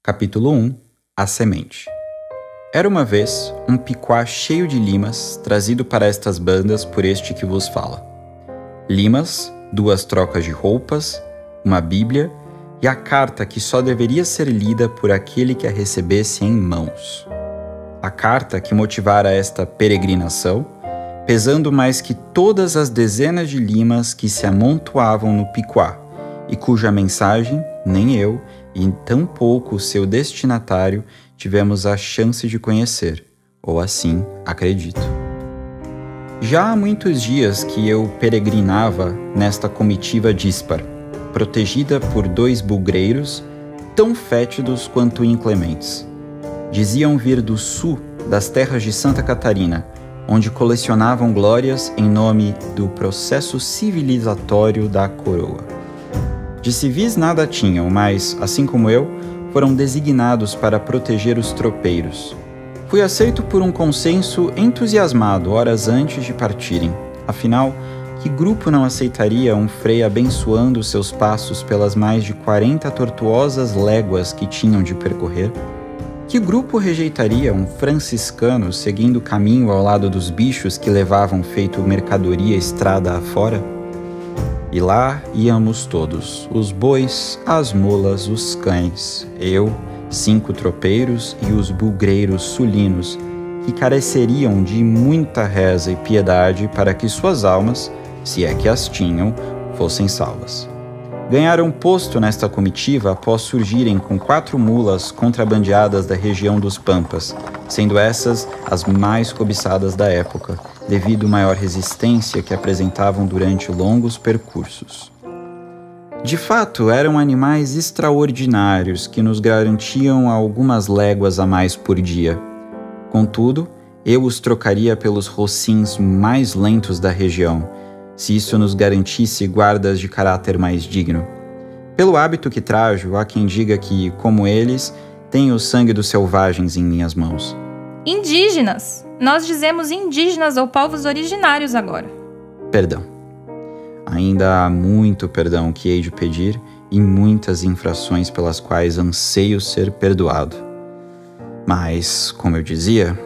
Capítulo 1 A Semente. Era uma vez um piquá cheio de limas, trazido para estas bandas por este que vos fala. Limas, 2 trocas de roupas, uma bíblia e a carta que só deveria ser lida por aquele que a recebesse em mãos. A carta que motivara esta peregrinação, pesando mais que todas as dezenas de limas que se amontoavam no piquá, e cuja mensagem, nem eu, e tampouco o seu destinatário tivemos a chance de conhecer, ou assim acredito. Já há muitos dias que eu peregrinava nesta comitiva díspar, protegida por 2 bugreiros tão fétidos quanto inclementes. Diziam vir do sul das terras de Santa Catarina, onde colecionavam glórias em nome do processo civilizatório da coroa. De civis nada tinham, mas, assim como eu, foram designados para proteger os tropeiros. Fui aceito por um consenso entusiasmado horas antes de partirem. Afinal, que grupo não aceitaria um frei abençoando seus passos pelas mais de 40 tortuosas léguas que tinham de percorrer? Que grupo rejeitaria um franciscano seguindo o caminho ao lado dos bichos que levavam feito mercadoria estrada afora? E lá íamos todos, os bois, as mulas, os cães, eu, 5 tropeiros e os bugreiros sulinos, que careceriam de muita reza e piedade para que suas almas, se é que as tinham, fossem salvas. Ganharam posto nesta comitiva após surgirem com 4 mulas contrabandeadas da região dos Pampas, sendo essas as mais cobiçadas da época, devido à maior resistência que apresentavam durante longos percursos. De fato, eram animais extraordinários que nos garantiam algumas léguas a mais por dia. Contudo, eu os trocaria pelos rocins mais lentos da região, se isso nos garantisse guardas de caráter mais digno. Pelo hábito que trajo, há quem diga que, como eles, tenho o sangue dos selvagens em minhas mãos. Indígenas! Nós dizemos indígenas ou povos originários agora. Perdão. Ainda há muito perdão que hei de pedir e muitas infrações pelas quais anseio ser perdoado. Mas, como eu dizia,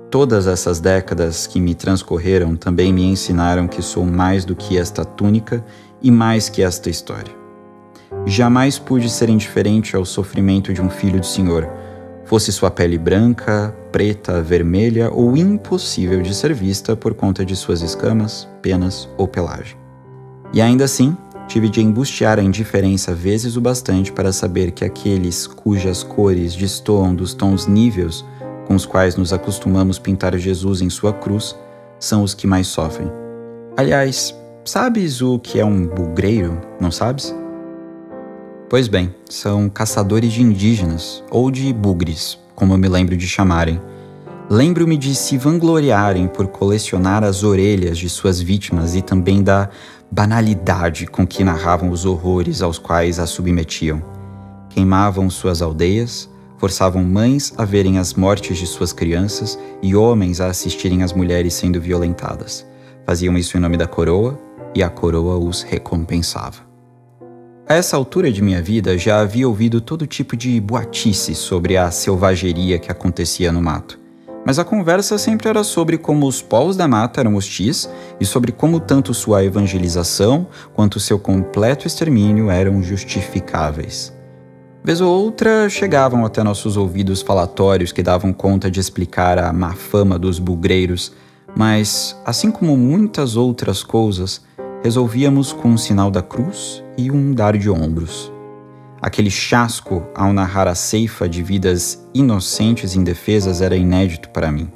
todas essas décadas que me transcorreram também me ensinaram que sou mais do que esta túnica e mais que esta história. Jamais pude ser indiferente ao sofrimento de um filho do Senhor, fosse sua pele branca, preta, vermelha ou impossível de ser vista por conta de suas escamas, penas ou pelagem. E ainda assim, tive de embustear a indiferença vezes o bastante para saber que aqueles cujas cores destoam dos tons níveos com os quais nos acostumamos pintar Jesus em sua cruz, são os que mais sofrem. Aliás, sabes o que é um bugreiro, não sabes? Pois bem, são caçadores de indígenas, ou de bugres, como eu me lembro de chamarem. Lembro-me de se vangloriarem por colecionar as orelhas de suas vítimas e também da banalidade com que narravam os horrores aos quais as submetiam. Queimavam suas aldeias, forçavam mães a verem as mortes de suas crianças e homens a assistirem às mulheres sendo violentadas. Faziam isso em nome da coroa e a coroa os recompensava. A essa altura de minha vida já havia ouvido todo tipo de boatice sobre a selvageria que acontecia no mato. Mas a conversa sempre era sobre como os povos da mata eram hostis e sobre como tanto sua evangelização quanto seu completo extermínio eram justificáveis. Vez ou outra chegavam até nossos ouvidos falatórios que davam conta de explicar a má fama dos bugreiros, mas, assim como muitas outras coisas, resolvíamos com um sinal da cruz e um dar de ombros. Aquele chasco ao narrar a ceifa de vidas inocentes e indefesas era inédito para mim.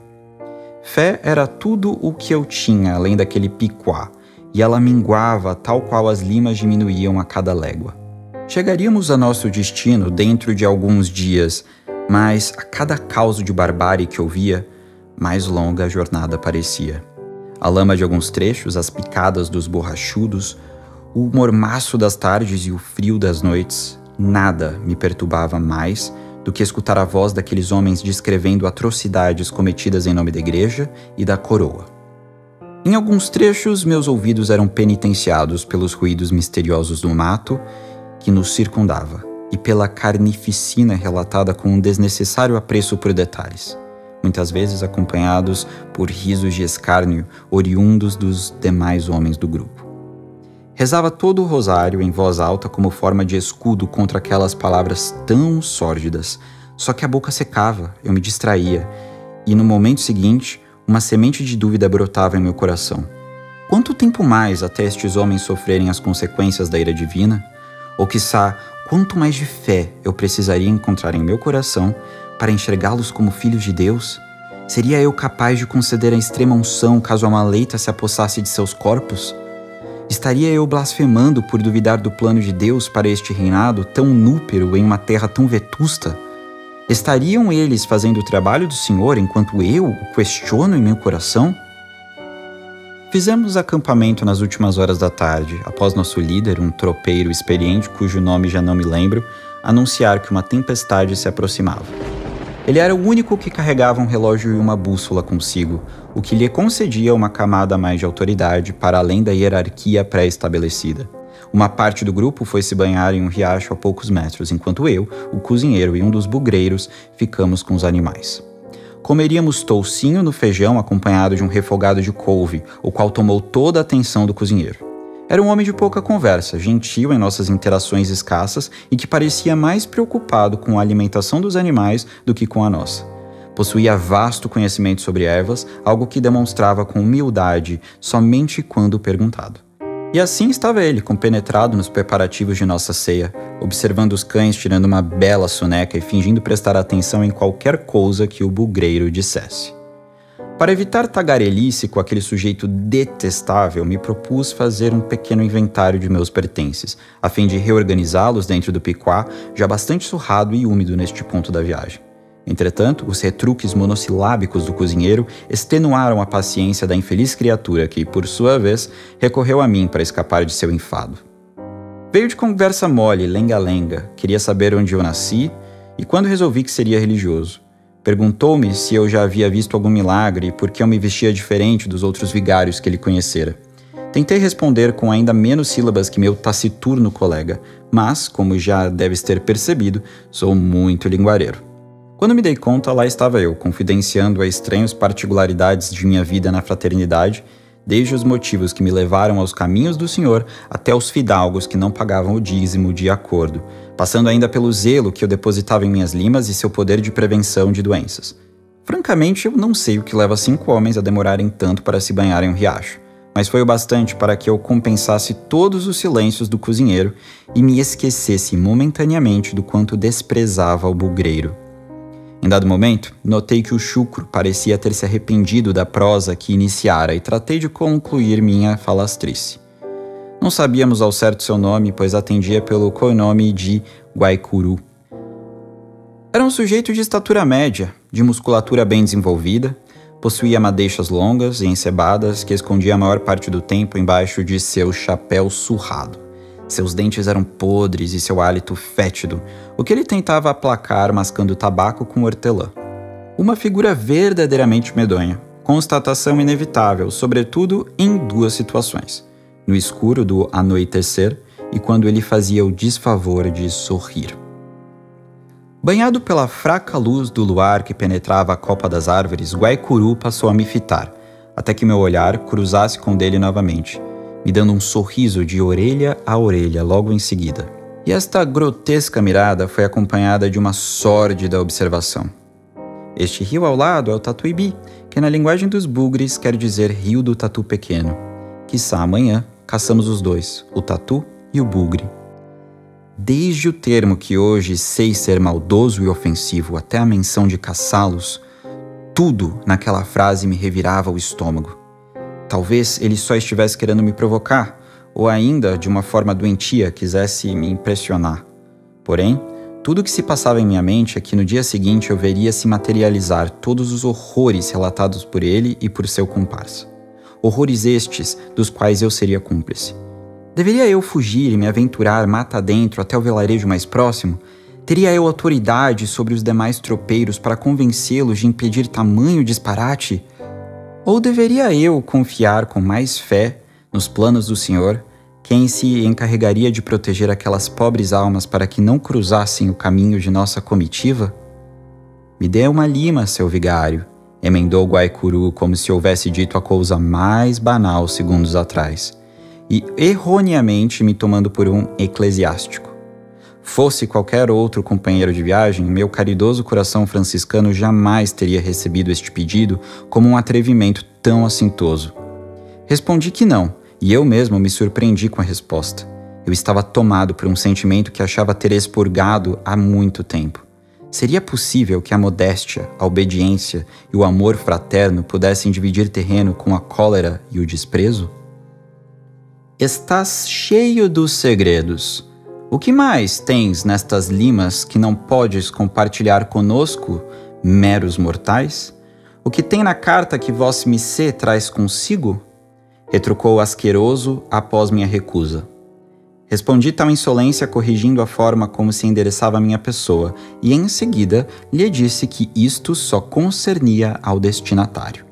Fé era tudo o que eu tinha além daquele piquá, e ela minguava tal qual as limas diminuíam a cada légua. Chegaríamos a nosso destino dentro de alguns dias, mas a cada causo de barbárie que ouvia, mais longa a jornada parecia. A lama de alguns trechos, as picadas dos borrachudos, o mormaço das tardes e o frio das noites, nada me perturbava mais do que escutar a voz daqueles homens descrevendo atrocidades cometidas em nome da igreja e da coroa. Em alguns trechos, meus ouvidos eram penitenciados pelos ruídos misteriosos do mato que nos circundava, e pela carnificina relatada com um desnecessário apreço por detalhes, muitas vezes acompanhados por risos de escárnio oriundos dos demais homens do grupo. Rezava todo o rosário em voz alta como forma de escudo contra aquelas palavras tão sórdidas, só que a boca secava, eu me distraía, e no momento seguinte, uma semente de dúvida brotava em meu coração. Quanto tempo mais até estes homens sofrerem as consequências da ira divina? Ou quiçá, quanto mais de fé eu precisaria encontrar em meu coração para enxergá-los como filhos de Deus? Seria eu capaz de conceder a extrema unção caso a maleita se apossasse de seus corpos? Estaria eu blasfemando por duvidar do plano de Deus para este reinado tão núpero em uma terra tão vetusta? Estariam eles fazendo o trabalho do Senhor enquanto eu o questiono em meu coração? Fizemos acampamento nas últimas horas da tarde, após nosso líder, um tropeiro experiente cujo nome já não me lembro, anunciar que uma tempestade se aproximava. Ele era o único que carregava um relógio e uma bússola consigo, o que lhe concedia uma camada a mais de autoridade para além da hierarquia pré-estabelecida. Uma parte do grupo foi se banhar em um riacho a poucos metros, enquanto eu, o cozinheiro e um dos bugreiros ficamos com os animais. Comeríamos toucinho no feijão acompanhado de um refogado de couve, o qual tomou toda a atenção do cozinheiro. Era um homem de pouca conversa, gentil em nossas interações escassas e que parecia mais preocupado com a alimentação dos animais do que com a nossa. Possuía vasto conhecimento sobre ervas, algo que demonstrava com humildade somente quando perguntado. E assim estava ele, compenetrado nos preparativos de nossa ceia, observando os cães tirando uma bela soneca e fingindo prestar atenção em qualquer coisa que o bugreiro dissesse. Para evitar tagarelice com aquele sujeito detestável, me propus fazer um pequeno inventário de meus pertences, a fim de reorganizá-los dentro do piquá, já bastante surrado e úmido neste ponto da viagem. Entretanto, os retruques monossilábicos do cozinheiro extenuaram a paciência da infeliz criatura que, por sua vez, recorreu a mim para escapar de seu enfado. Veio de conversa mole, lenga-lenga, queria saber onde eu nasci e quando resolvi que seria religioso. Perguntou-me se eu já havia visto algum milagre e por que eu me vestia diferente dos outros vigários que ele conhecera. Tentei responder com ainda menos sílabas que meu taciturno colega, mas, como já deves ter percebido, sou muito linguareiro. Quando me dei conta, lá estava eu, confidenciando a estranhas particularidades de minha vida na fraternidade, desde os motivos que me levaram aos caminhos do Senhor até os fidalgos que não pagavam o dízimo de acordo, passando ainda pelo zelo que eu depositava em minhas limas e seu poder de prevenção de doenças. Francamente, eu não sei o que leva 5 homens a demorarem tanto para se banhar em um riacho, mas foi o bastante para que eu compensasse todos os silêncios do cozinheiro e me esquecesse momentaneamente do quanto desprezava o bugreiro. Em dado momento, notei que o chucro parecia ter se arrependido da prosa que iniciara e tratei de concluir minha falastrice. Não sabíamos ao certo seu nome, pois atendia pelo codinome de Guaicuru. Era um sujeito de estatura média, de musculatura bem desenvolvida, possuía madeixas longas e encebadas que escondia a maior parte do tempo embaixo de seu chapéu surrado. Seus dentes eram podres e seu hálito fétido, o que ele tentava aplacar mascando tabaco com hortelã. Uma figura verdadeiramente medonha, constatação inevitável, sobretudo em 2 situações: no escuro do anoitecer e quando ele fazia o desfavor de sorrir. Banhado pela fraca luz do luar que penetrava a copa das árvores, Guaicuru passou a me fitar, até que meu olhar cruzasse com o dele novamente, me dando um sorriso de orelha a orelha logo em seguida. E esta grotesca mirada foi acompanhada de uma sórdida observação. Este rio ao lado é o Tatuíbi, que na linguagem dos bugres quer dizer rio do tatu pequeno. Quiçá amanhã caçamos os 2, o tatu e o bugre. Desde o termo que hoje sei ser maldoso e ofensivo até a menção de caçá-los, tudo naquela frase me revirava o estômago. Talvez ele só estivesse querendo me provocar, ou ainda, de uma forma doentia, quisesse me impressionar. Porém, tudo o que se passava em minha mente é que no dia seguinte eu veria se materializar todos os horrores relatados por ele e por seu comparsa. Horrores estes, dos quais eu seria cúmplice. Deveria eu fugir e me aventurar mata adentro até o vilarejo mais próximo? Teria eu autoridade sobre os demais tropeiros para convencê-los de impedir tamanho disparate? Ou deveria eu confiar com mais fé nos planos do Senhor, Quem se encarregaria de proteger aquelas pobres almas para que não cruzassem o caminho de nossa comitiva? Me dê uma lima, seu vigário, emendou Guaicuru como se houvesse dito a coisa mais banal segundos atrás, e erroneamente me tomando por um eclesiástico. Fosse qualquer outro companheiro de viagem, meu caridoso coração franciscano jamais teria recebido este pedido como um atrevimento tão assintoso. Respondi que não, e eu mesmo me surpreendi com a resposta. Eu estava tomado por um sentimento que achava ter expurgado há muito tempo. Seria possível que a modéstia, a obediência e o amor fraterno pudessem dividir terreno com a cólera e o desprezo? Estás cheio dos segredos. O que mais tens nestas limas que não podes compartilhar conosco, meros mortais? O que tem na carta que vosso missê traz consigo? Retrucou asqueroso após minha recusa. Respondi tal insolência corrigindo a forma como se endereçava a minha pessoa, e em seguida lhe disse que isto só concernia ao destinatário.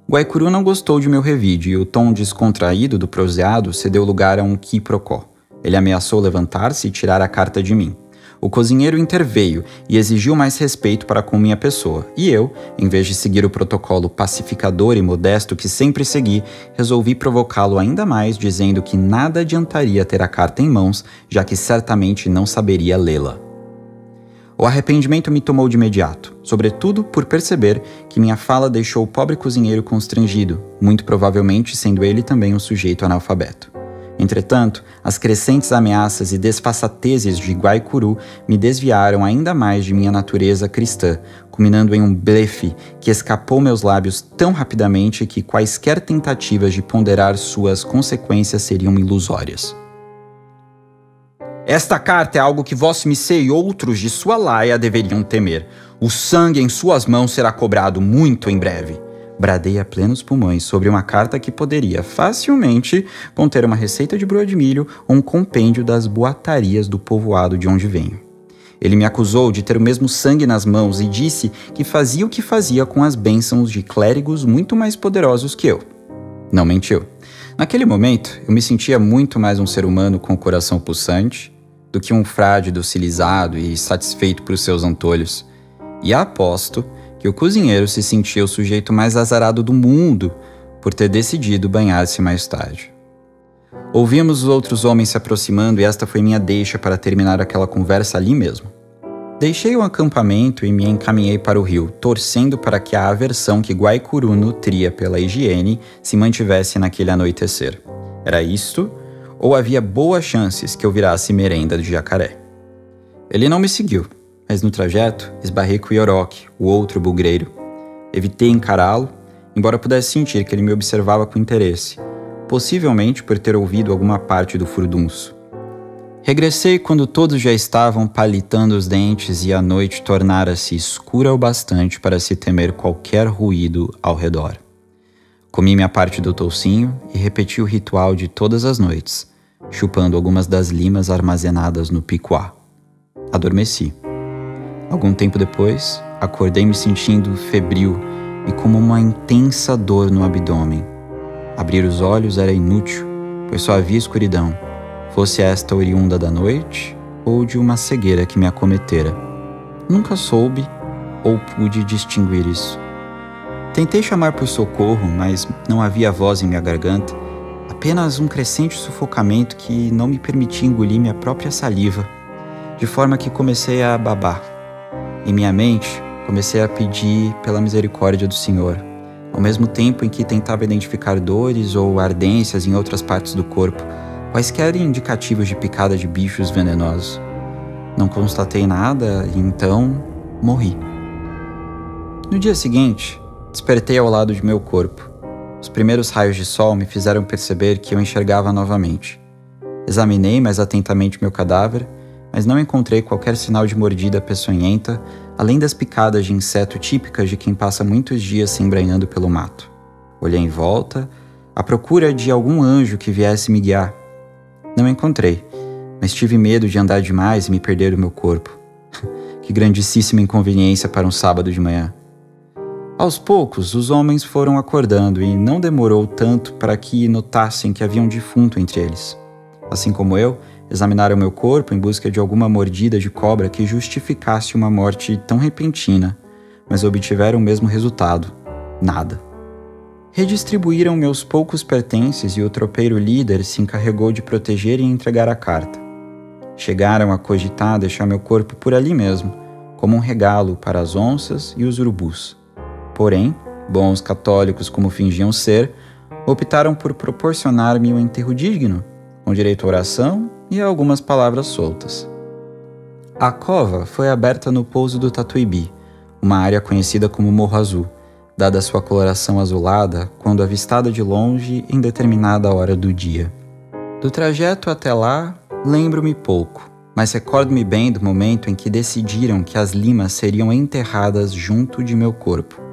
Guaicuru não gostou de meu revide, e o tom descontraído do proseado cedeu lugar a um quiprocó. Ele ameaçou levantar-se e tirar a carta de mim. O cozinheiro interveio e exigiu mais respeito para com minha pessoa, e eu, em vez de seguir o protocolo pacificador e modesto que sempre segui, resolvi provocá-lo ainda mais, dizendo que nada adiantaria ter a carta em mãos, já que certamente não saberia lê-la. O arrependimento me tomou de imediato, sobretudo por perceber que minha fala deixou o pobre cozinheiro constrangido, muito provavelmente sendo ele também um sujeito analfabeto. Entretanto, as crescentes ameaças e desfaçatezes de Guaicuru me desviaram ainda mais de minha natureza cristã, culminando em um blefe que escapou meus lábios tão rapidamente que quaisquer tentativas de ponderar suas consequências seriam ilusórias. Esta carta é algo que vosso missê e outros de sua laia deveriam temer. O sangue em suas mãos será cobrado muito em breve. Bradei a plenos pulmões sobre uma carta que poderia facilmente conter uma receita de broa de milho ou um compêndio das boatarias do povoado de onde venho. Ele me acusou de ter o mesmo sangue nas mãos e disse que fazia o que fazia com as bênçãos de clérigos muito mais poderosos que eu. Não mentiu. Naquele momento, eu me sentia muito mais um ser humano com o coração pulsante do que um frade docilizado e satisfeito por seus antolhos. E aposto que o cozinheiro se sentia o sujeito mais azarado do mundo por ter decidido banhar-se mais tarde. Ouvimos os outros homens se aproximando e esta foi minha deixa para terminar aquela conversa ali mesmo. Deixei o acampamento e me encaminhei para o rio, torcendo para que a aversão que Guaicuru nutria pela higiene se mantivesse naquele anoitecer. Era isto, ou havia boas chances que eu virasse merenda de jacaré. Ele não me seguiu, mas no trajeto esbarrei com Ioroque, o outro bugreiro. Evitei encará-lo, embora pudesse sentir que ele me observava com interesse, possivelmente por ter ouvido alguma parte do furdunço. Regressei quando todos já estavam palitando os dentes e a noite tornara-se escura o bastante para se temer qualquer ruído ao redor. Comi minha parte do toucinho e repeti o ritual de todas as noites, chupando algumas das limas armazenadas no picuá. Adormeci. Algum tempo depois, acordei me sentindo febril e com uma intensa dor no abdômen. Abrir os olhos era inútil, pois só havia escuridão, fosse esta oriunda da noite ou de uma cegueira que me acometera. Nunca soube ou pude distinguir isso. Tentei chamar por socorro, mas não havia voz em minha garganta, apenas um crescente sufocamento que não me permitia engolir minha própria saliva, de forma que comecei a babar. Em minha mente, comecei a pedir pela misericórdia do Senhor, ao mesmo tempo em que tentava identificar dores ou ardências em outras partes do corpo, quaisquer indicativos de picada de bichos venenosos. Não constatei nada e então morri. No dia seguinte, despertei ao lado de meu corpo. Os primeiros raios de sol me fizeram perceber que eu enxergava novamente. Examinei mais atentamente meu cadáver, mas não encontrei qualquer sinal de mordida peçonhenta, além das picadas de inseto típicas de quem passa muitos dias se embrenhando pelo mato. Olhei em volta, à procura de algum anjo que viesse me guiar. Não encontrei, mas tive medo de andar demais e me perder do meu corpo. Que grandíssima inconveniência para um sábado de manhã. Aos poucos, os homens foram acordando e não demorou tanto para que notassem que havia um defunto entre eles. Assim como eu, examinaram meu corpo em busca de alguma mordida de cobra que justificasse uma morte tão repentina, mas obtiveram o mesmo resultado: nada. Redistribuíram meus poucos pertences e o tropeiro líder se encarregou de proteger e entregar a carta. Chegaram a cogitar deixar meu corpo por ali mesmo, como um regalo para as onças e os urubus. Porém, bons católicos como fingiam ser, optaram por proporcionar-me um enterro digno, com direito à oração e a algumas palavras soltas. A cova foi aberta no pouso do Tatuíbi, uma área conhecida como Morro Azul, dada sua coloração azulada quando avistada de longe em determinada hora do dia. Do trajeto até lá, lembro-me pouco, mas recordo-me bem do momento em que decidiram que as limas seriam enterradas junto de meu corpo.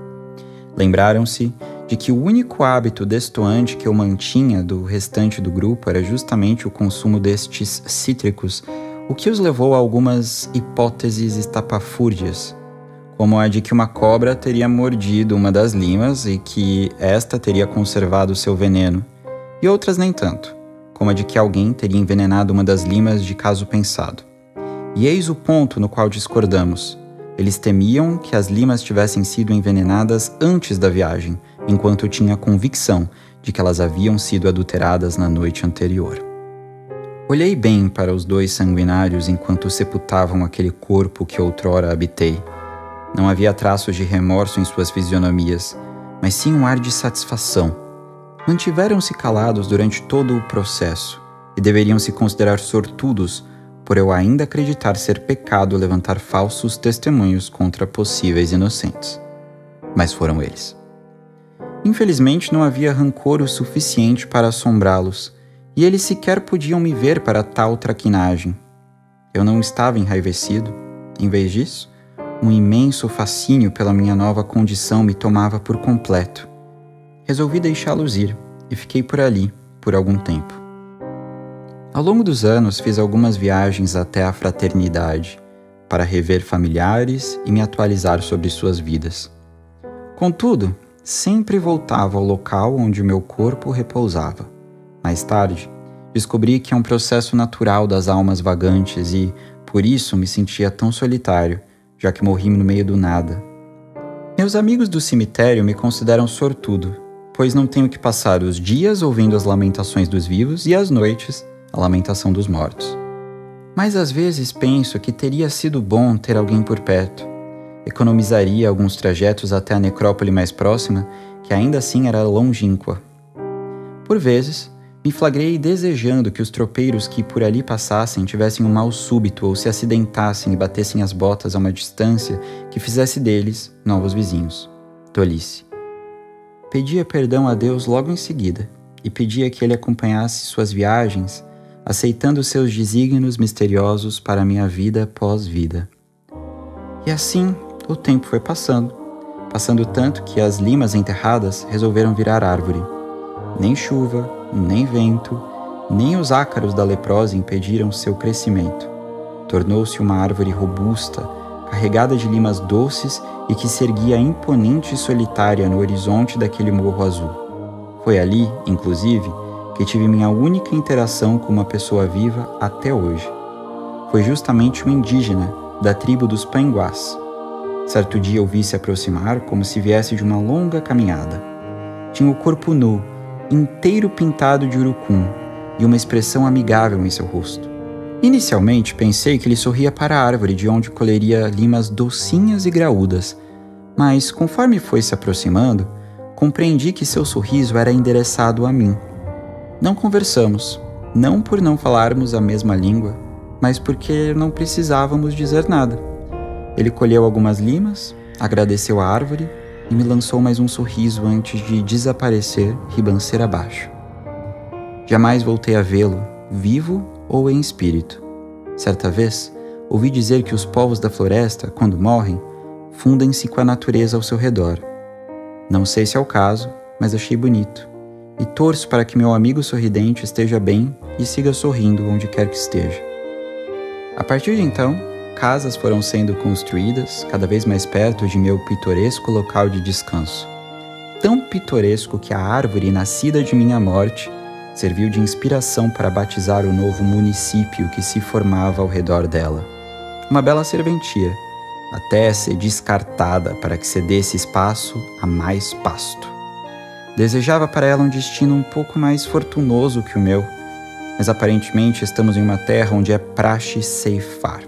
Lembraram-se de que o único hábito destoante que eu mantinha do restante do grupo era justamente o consumo destes cítricos, o que os levou a algumas hipóteses estapafúrdias, como a de que uma cobra teria mordido uma das limas e que esta teria conservado seu veneno, e outras nem tanto, como a de que alguém teria envenenado uma das limas de caso pensado. E eis o ponto no qual discordamos. Eles temiam que as limas tivessem sido envenenadas antes da viagem, enquanto eu tinha a convicção de que elas haviam sido adulteradas na noite anterior. Olhei bem para os dois sanguinários enquanto sepultavam aquele corpo que outrora habitei. Não havia traços de remorso em suas fisionomias, mas sim um ar de satisfação. Mantiveram-se calados durante todo o processo e deveriam se considerar sortudos por eu ainda acreditar ser pecado levantar falsos testemunhos contra possíveis inocentes. Mas foram eles. Infelizmente não havia rancor o suficiente para assombrá-los, e eles sequer podiam me ver para tal traquinagem. Eu não estava enraivecido. Em vez disso, um imenso fascínio pela minha nova condição me tomava por completo. Resolvi deixá-los ir e fiquei por ali por algum tempo. Ao longo dos anos fiz algumas viagens até a fraternidade para rever familiares e me atualizar sobre suas vidas. Contudo, sempre voltava ao local onde meu corpo repousava. Mais tarde, descobri que é um processo natural das almas vagantes e, por isso, me sentia tão solitário, já que morri no meio do nada. Meus amigos do cemitério me consideram sortudo, pois não tenho que passar os dias ouvindo as lamentações dos vivos e as noites a lamentação dos mortos. Mas às vezes penso que teria sido bom ter alguém por perto. Economizaria alguns trajetos até a necrópole mais próxima, que ainda assim era longínqua. Por vezes, me flagrei desejando que os tropeiros que por ali passassem tivessem um mal súbito ou se acidentassem e batessem as botas a uma distância que fizesse deles novos vizinhos. Tolice. Pedia perdão a Deus logo em seguida e pedia que ele acompanhasse suas viagens, aceitando seus desígnios misteriosos para minha vida pós-vida. E assim o tempo foi passando tanto que as limas enterradas resolveram virar árvore. Nem chuva, nem vento, nem os ácaros da leprose impediram seu crescimento. Tornou-se uma árvore robusta, carregada de limas doces e que se erguia imponente e solitária no horizonte daquele morro azul. Foi ali, inclusive, que tive minha única interação com uma pessoa viva até hoje. Foi justamente um indígena da tribo dos Panguás. Certo dia eu vi se aproximar como se viesse de uma longa caminhada. Tinha o corpo nu, inteiro pintado de urucum, e uma expressão amigável em seu rosto. Inicialmente pensei que ele sorria para a árvore de onde colheria limas docinhas e graúdas, mas conforme foi se aproximando, compreendi que seu sorriso era endereçado a mim. Não conversamos, não por não falarmos a mesma língua, mas porque não precisávamos dizer nada. Ele colheu algumas limas, agradeceu a árvore e me lançou mais um sorriso antes de desaparecer ribanceira abaixo. Jamais voltei a vê-lo, vivo ou em espírito. Certa vez, ouvi dizer que os povos da floresta, quando morrem, fundem-se com a natureza ao seu redor. Não sei se é o caso, mas achei bonito. E torço para que meu amigo sorridente esteja bem e siga sorrindo onde quer que esteja. A partir de então, casas foram sendo construídas cada vez mais perto de meu pitoresco local de descanso. Tão pitoresco que a árvore nascida de minha morte serviu de inspiração para batizar o novo município que se formava ao redor dela. Uma bela serventia, até ser descartada para que cedesse espaço a mais pasto. Desejava para ela um destino um pouco mais fortunoso que o meu, mas aparentemente estamos em uma terra onde é praxe ceifar.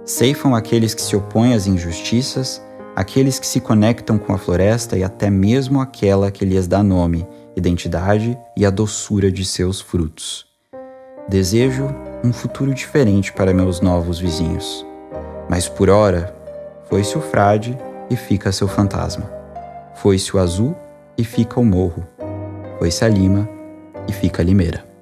Ceifam aqueles que se opõem às injustiças, aqueles que se conectam com a floresta e até mesmo aquela que lhes dá nome, identidade e a doçura de seus frutos. Desejo um futuro diferente para meus novos vizinhos. Mas por ora, foi-se o frade e fica seu fantasma. Foi-se o azul e fica o morro. Foi-se a lima e fica a limeira.